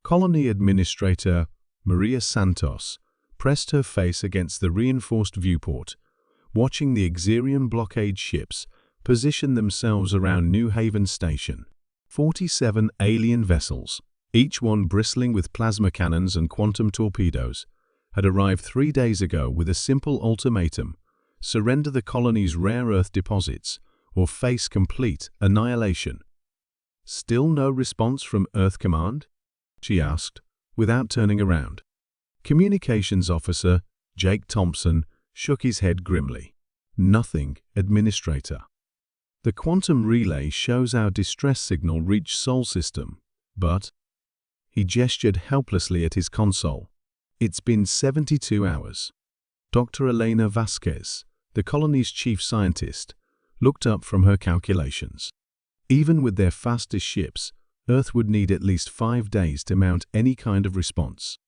Colony Administrator Maria Santos pressed her face against the reinforced viewport, watching the Axerian blockade ships position themselves around New Haven Station. 47 alien vessels, each one bristling with plasma cannons and quantum torpedoes, had arrived 3 days ago with a simple ultimatum: surrender the colony's rare earth deposits or face complete annihilation. "Still no response from Earth Command?" she asked, without turning around. Communications Officer Jake Thompson shook his head grimly. "Nothing, Administrator. The quantum relay shows our distress signal reached Sol System, but—" he gestured helplessly at his console. "It's been 72 hours. Dr. Elena Vasquez, the colony's chief scientist, looked up from her calculations. Even with their fastest ships, Earth would need at least 5 days to mount any kind of response.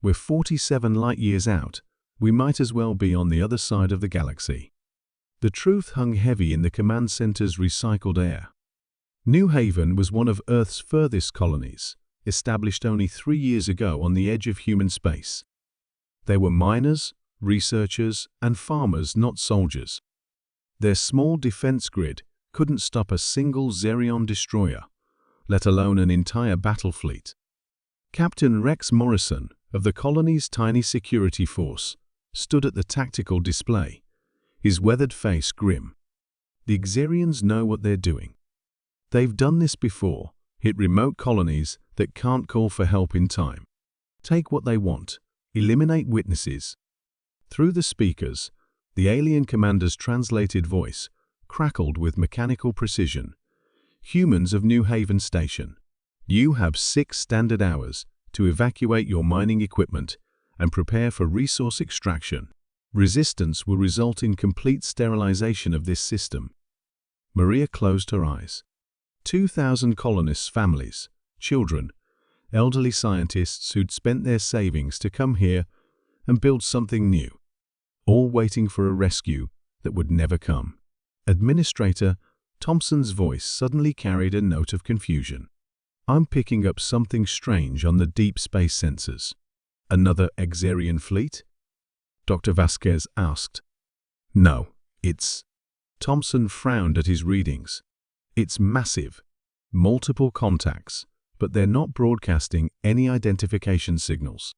We're 47 light-years out. We might as well be on the other side of the galaxy." The truth hung heavy in the command center's recycled air. New Haven was one of Earth's furthest colonies, established only 3 years ago on the edge of human space. They were miners, researchers, and farmers, not soldiers. Their small defense grid couldn't stop a single Xerion destroyer, let alone an entire battle fleet. Captain Rex Morrison of the colony's tiny security force stood at the tactical display, his weathered face grim. "The Axerians know what they're doing. They've done this before, hit remote colonies that can't call for help in time. Take what they want, eliminate witnesses." Through the speakers, the alien commander's translated voice crackled with mechanical precision. "Humans of New Haven Station, you have 6 standard hours to evacuate your mining equipment and prepare for resource extraction. Resistance will result in complete sterilization of this system." Maria closed her eyes. 2,000 colonists' families, children, elderly scientists who'd spent their savings to come here and build something new, all waiting for a rescue that would never come. Administrator Thompson's voice suddenly carried a note of confusion. "I'm picking up something strange on the deep space sensors. Another Axerian fleet?" Dr. Vasquez asked. "No, it's—" Thompson frowned at his readings. "It's massive. Multiple contacts, but they're not broadcasting any identification signals.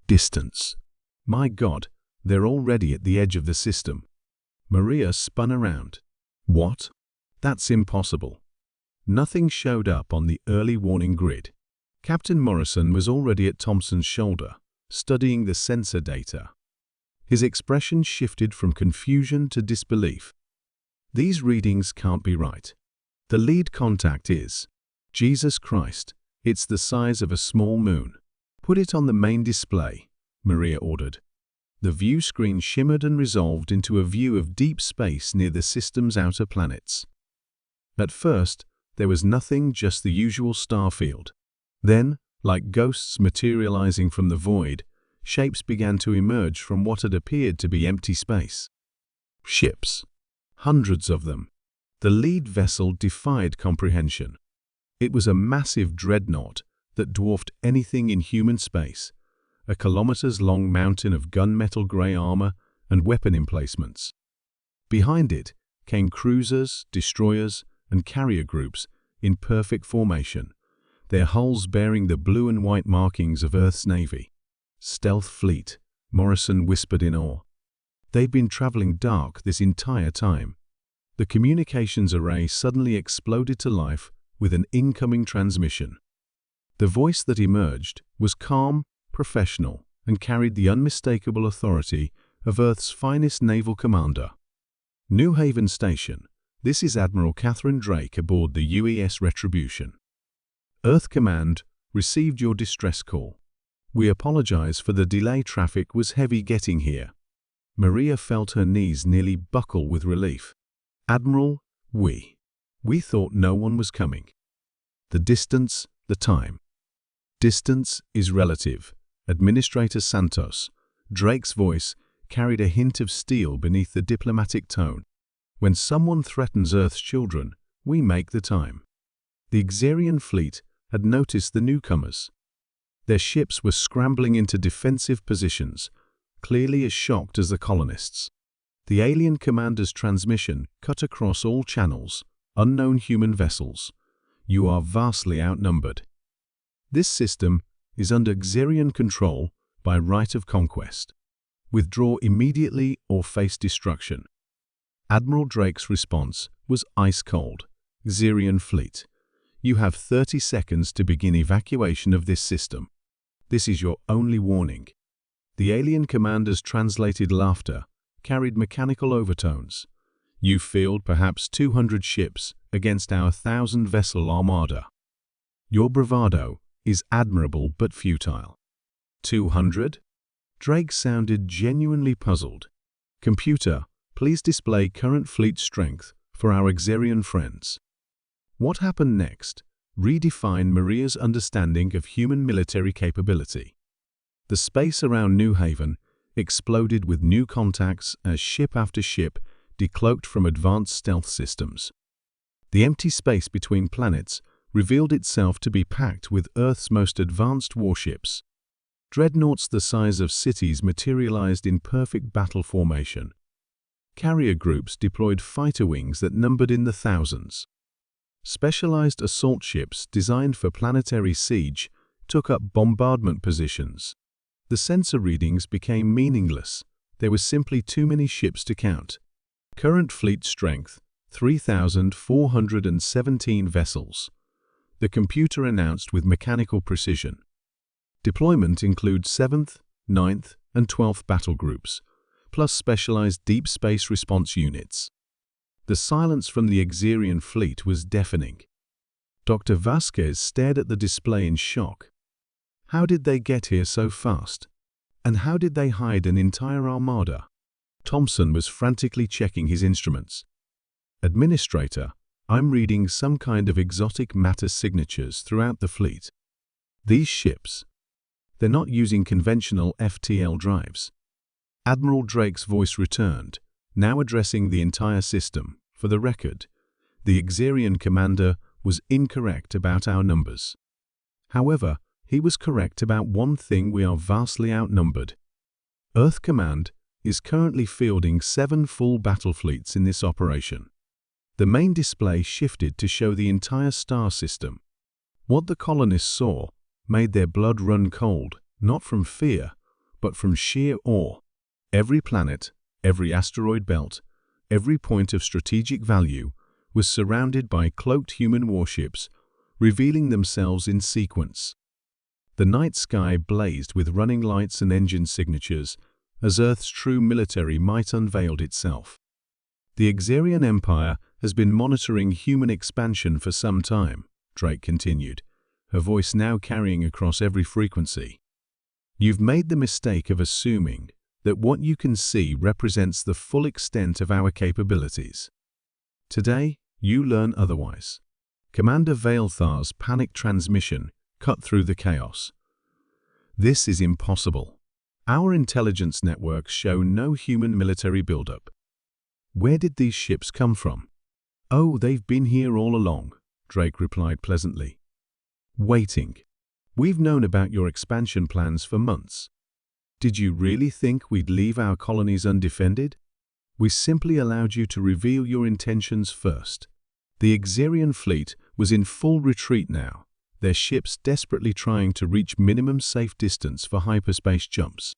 Distance. My God, they're already at the edge of the system." Maria spun around. "What? That's impossible." Nothing showed up on the early warning grid. Captain Morrison was already at Thompson's shoulder, studying the sensor data. His expression shifted from confusion to disbelief. "These readings can't be right. The lead contact is— Jesus Christ, it's the size of a small moon." "Put it on the main display," Maria ordered. The view screen shimmered and resolved into a view of deep space near the system's outer planets. At first, there was nothing, just the usual star field. Then, like ghosts materializing from the void, shapes began to emerge from what had appeared to be empty space. Ships. Hundreds of them. The lead vessel defied comprehension. It was a massive dreadnought that dwarfed anything in human space, a kilometers-long mountain of gunmetal gray armor and weapon emplacements. Behind it came cruisers, destroyers, and carrier groups in perfect formation, their hulls bearing the blue and white markings of Earth's Navy. "Stealth fleet," Morrison whispered in awe. They'd been traveling dark this entire time. The communications array suddenly exploded to life with an incoming transmission. The voice that emerged was calm, professional, and carried the unmistakable authority of Earth's finest naval commander. "New Haven Station, this is Admiral Catherine Drake aboard the UES Retribution. Earth Command received your distress call. We apologize for the delay. Traffic was heavy getting here." Maria felt her knees nearly buckle with relief. "Admiral, we thought no one was coming. The distance, the time." "Distance is relative." Administrator Santos, Drake's voice, carried a hint of steel beneath the diplomatic tone. "When someone threatens Earth's children, we make the time." The Axerian fleet had noticed the newcomers. Their ships were scrambling into defensive positions, clearly as shocked as the colonists. The alien commander's transmission cut across all channels. Unknown human vessels. You are vastly outnumbered. This system is under Axerian control by right of conquest. Withdraw immediately or face destruction. Admiral Drake's response was ice cold. Axerian fleet. You have 30 seconds to begin evacuation of this system. This is your only warning. The alien commander's translated laughter carried mechanical overtones. You field perhaps 200 ships against our 1,000-vessel armada. Your bravado is admirable but futile. 200? Drake sounded genuinely puzzled. Computer, please display current fleet strength for our Axerian friends. What happened next? Redefine Maria's understanding of human military capability. The space around New Haven exploded with new contacts as ship after ship decloaked from advanced stealth systems. The empty space between planets revealed itself to be packed with Earth's most advanced warships. Dreadnoughts the size of cities materialized in perfect battle formation. Carrier groups deployed fighter wings that numbered in the thousands. Specialized assault ships designed for planetary siege took up bombardment positions. The sensor readings became meaningless. There were simply too many ships to count. Current fleet strength, 3,417 vessels. The computer announced with mechanical precision. Deployment includes 7th, 9th, and 12th battle groups, plus specialized deep space response units. The silence from the Axerian fleet was deafening. Dr. Vasquez stared at the display in shock. How did they get here so fast? And how did they hide an entire armada? Thompson was frantically checking his instruments. Administrator, I'm reading some kind of exotic matter signatures throughout the fleet. These ships, they're not using conventional FTL drives. Admiral Drake's voice returned, now addressing the entire system. For the record, the Axerian commander was incorrect about our numbers. However, he was correct about one thing: we are vastly outnumbered. Earth Command is currently fielding 7 full battle fleets in this operation. The main display shifted to show the entire star system. What the colonists saw made their blood run cold, not from fear, but from sheer awe. Every planet, every asteroid belt, every point of strategic value was surrounded by cloaked human warships, revealing themselves in sequence. The night sky blazed with running lights and engine signatures, as Earth's true military might unveiled itself. The Axerian Empire has been monitoring human expansion for some time, Drake continued, her voice now carrying across every frequency. You've made the mistake of assuming that what you can see represents the full extent of our capabilities. Today, you learn otherwise. Commander Vailthar's panic transmission cut through the chaos. This is impossible. Our intelligence networks show no human military buildup. Where did these ships come from? Oh, they've been here all along, Drake replied pleasantly. Waiting. We've known about your expansion plans for months. Did you really think we'd leave our colonies undefended? We simply allowed you to reveal your intentions first. The Axerian fleet was in full retreat now, their ships desperately trying to reach minimum safe distance for hyperspace jumps.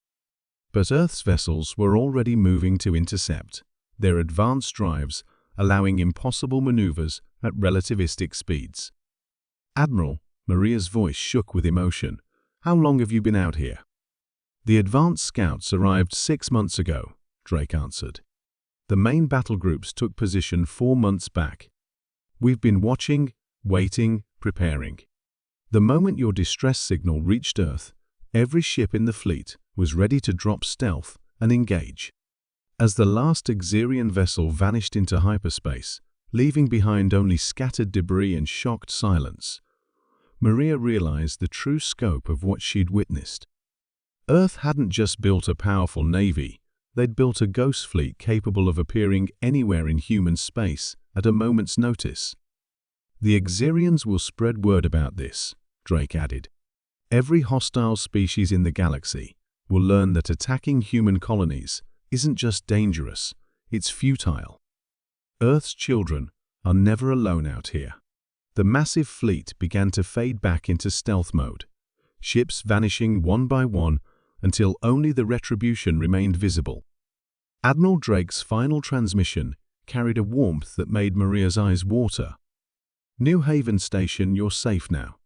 But Earth's vessels were already moving to intercept, their advanced drives allowing impossible maneuvers at relativistic speeds. Admiral, Maria's voice shook with emotion. How long have you been out here? The advanced scouts arrived 6 months ago, Drake answered. The main battle groups took position 4 months back. We've been watching, waiting, preparing. The moment your distress signal reached Earth, every ship in the fleet was ready to drop stealth and engage. As the last Axerian vessel vanished into hyperspace, leaving behind only scattered debris and shocked silence, Maria realized the true scope of what she'd witnessed. Earth hadn't just built a powerful navy, they'd built a ghost fleet capable of appearing anywhere in human space at a moment's notice. The Axerians will spread word about this, Drake added. Every hostile species in the galaxy will learn that attacking human colonies isn't just dangerous, it's futile. Earth's children are never alone out here. The massive fleet began to fade back into stealth mode, ships vanishing one by one until only the Retribution remained visible. Admiral Drake's final transmission carried a warmth that made Maria's eyes water. New Haven Station, you're safe now.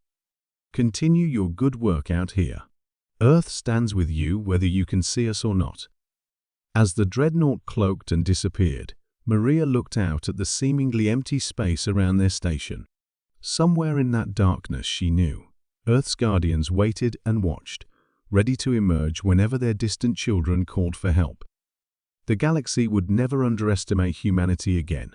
Continue your good work out here. Earth stands with you whether you can see us or not. As the dreadnought cloaked and disappeared, Maria looked out at the seemingly empty space around their station. Somewhere in that darkness, she knew, Earth's guardians waited and watched, ready to emerge whenever their distant children called for help. The galaxy would never underestimate humanity again.